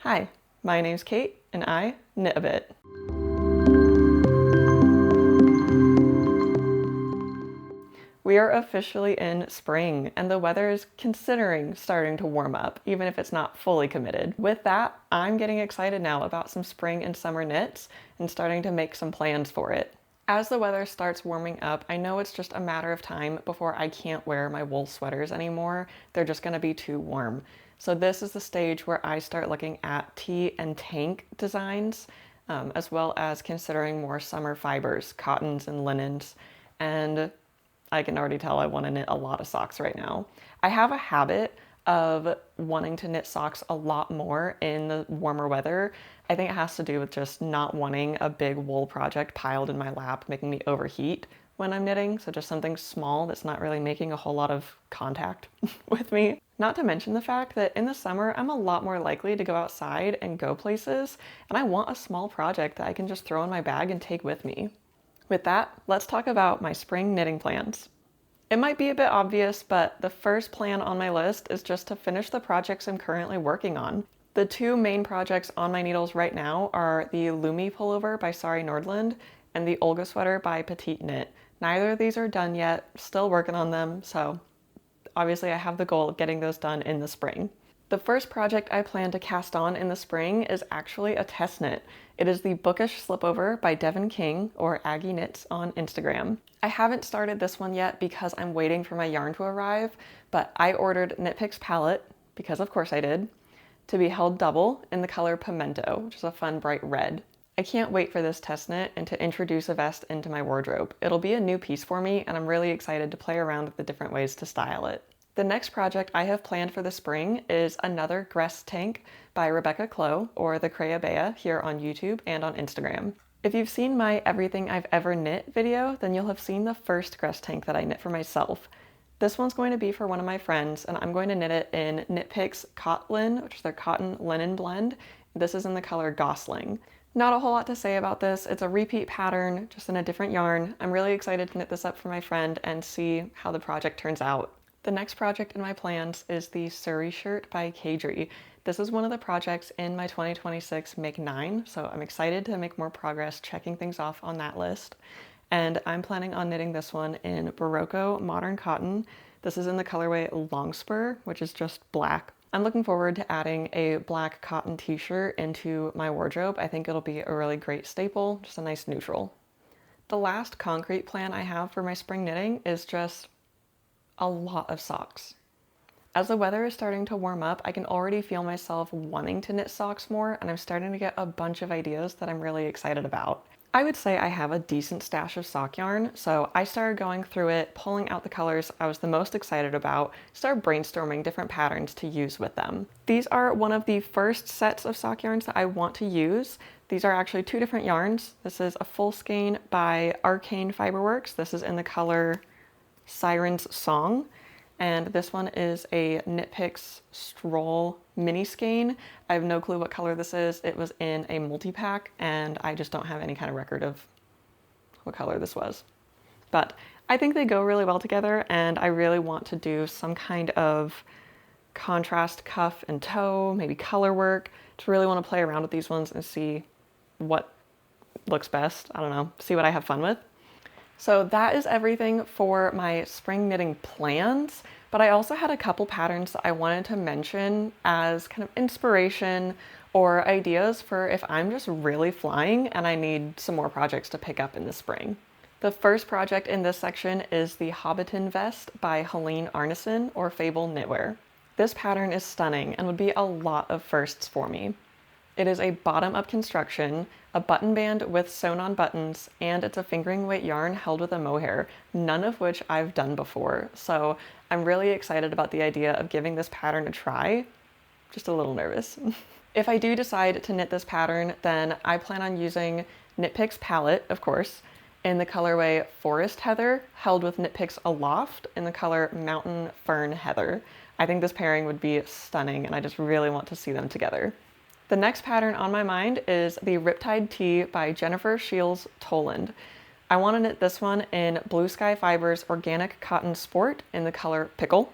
Hi, my name's Kate and I knit a bit. We are officially in spring and the weather is considering starting to warm up, even if it's not fully committed. With that, I'm getting excited now about some spring and summer knits and starting to make some plans for it. As the weather starts warming up, I know it's just a matter of time before I can't wear my wool sweaters anymore. They're just gonna be too warm. So this is the stage where I start looking at tee and tank designs, as well as considering more summer fibers, cottons and linens. And I can already tell I want to knit a lot of socks right now. I have a habit of wanting to knit socks a lot more in the warmer weather. I think it has to do with just not wanting a big wool project piled in my lap, making me overheat when I'm knitting. So just something small that's not really making a whole lot of contact with me. Not to mention the fact that in the summer, I'm a lot more likely to go outside and go places, and I want a small project that I can just throw in my bag and take with me. With that, let's talk about my spring knitting plans. It might be a bit obvious, but the first plan on my list is just to finish the projects I'm currently working on. The two main projects on my needles right now are the Lumi pullover by Sari Nordland and the Olga sweater by Petite Knit. Neither of these are done yet, still working on them, so obviously I have the goal of getting those done in the spring. The first project I plan to cast on in the spring is actually a test knit. It is the Bookish Slipover by Devin King, or Aggie Knits on Instagram. I haven't started this one yet because I'm waiting for my yarn to arrive, but I ordered Knit Picks palette, because of course I did, to be held double in the color Pimento, which is a fun bright red. I can't wait for this test knit and to introduce a vest into my wardrobe. It'll be a new piece for me and I'm really excited to play around with the different ways to style it. The next project I have planned for the spring is another Gress tank by Rebecca Clow, or the Crea Bea, here on YouTube and on Instagram. If you've seen my Everything I've Ever Knit video, then you'll have seen the first Gress tank that I knit for myself. This one's going to be for one of my friends, and I'm going to knit it in Knit Picks Cotlin, which is their cotton linen blend. This is in the color Gosling. Not a whole lot to say about this. It's a repeat pattern, just in a different yarn. I'm really excited to knit this up for my friend and see how the project turns out. The next project in my plans is the Surrey shirt by Kadri. This is one of the projects in my 2026 Make 9, so I'm excited to make more progress checking things off on that list. And I'm planning on knitting this one in Barocco Modern Cotton. This is in the colorway Longspur, which is just black. I'm looking forward to adding a black cotton t-shirt into my wardrobe. I think it'll be a really great staple, just a nice neutral. The last concrete plan I have for my spring knitting is just a lot of socks. As the weather is starting to warm up, I can already feel myself wanting to knit socks more, and I'm starting to get a bunch of ideas that I'm really excited about. I would say I have a decent stash of sock yarn, so I started going through it, pulling out the colors I was the most excited about, started brainstorming different patterns to use with them. These are one of the first sets of sock yarns that I want to use. These are actually two different yarns. This is a full skein by Arcane Fiberworks. This is in the color Siren's Song, and this one is a Knit Picks Stroll mini skein. I have no clue what color this is. It was in a multi-pack and I just don't have any kind of record of what color this was. But I think they go really well together, and I really want to do some kind of contrast cuff and toe, maybe color work. Just really want to play around with these ones and see what looks best. I don't know, see what I have fun with. So that is everything for my spring knitting plans, but I also had a couple patterns that I wanted to mention as kind of inspiration or ideas for if I'm just really flying and I need some more projects to pick up in the spring. The first project in this section is the Hobbiton vest by Helene Arneson, or Fable Knitwear. This pattern is stunning and would be a lot of firsts for me. It is a bottom-up construction, a button band with sewn-on buttons, and it's a fingering weight yarn held with a mohair, none of which I've done before. So I'm really excited about the idea of giving this pattern a try. Just a little nervous. If I do decide to knit this pattern, then I plan on using Knit Picks palette, of course, in the colorway Forest Heather, held with Knit Picks Aloft in the color Mountain Fern Heather. I think this pairing would be stunning, and I just really want to see them together. The next pattern on my mind is the Riptide Tee by Jennifer Shields Toland. I want to knit this one in Blue Sky Fibers Organic Cotton Sport in the color Pickle.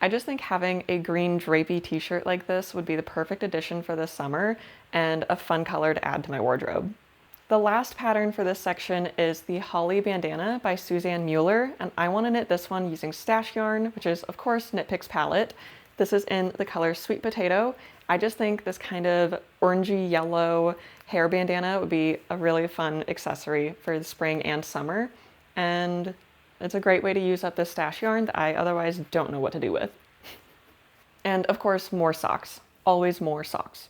I just think having a green drapey t-shirt like this would be the perfect addition for this summer and a fun color to add to my wardrobe. The last pattern for this section is the Holly Bandana by Suzanne Mueller, and I want to knit this one using stash yarn, which is of course Knit Picks palette. This is in the color Sweet Potato. I just think this kind of orangey yellow hair bandana would be a really fun accessory for the spring and summer, and it's a great way to use up this stash yarn that I otherwise don't know what to do with. And of course, more socks. Always more socks.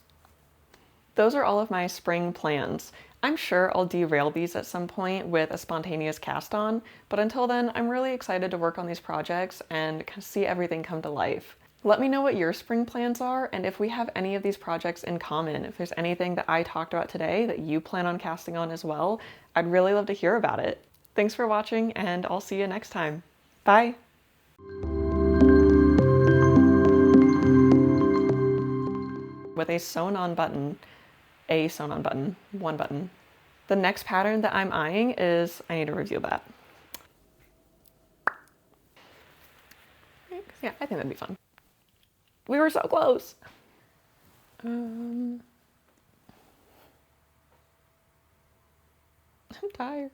Those are all of my spring plans. I'm sure I'll derail these at some point with a spontaneous cast on, but until then, I'm really excited to work on these projects and see everything come to life. Let me know what your spring plans are, and if we have any of these projects in common. If there's anything that I talked about today that you plan on casting on as well, I'd really love to hear about it. Thanks for watching, and I'll see you next time. Bye! With a sewn-on button, one button. The next pattern that I'm eyeing is, I need to review that. Yeah, I think that'd be fun. We were so close. I'm tired.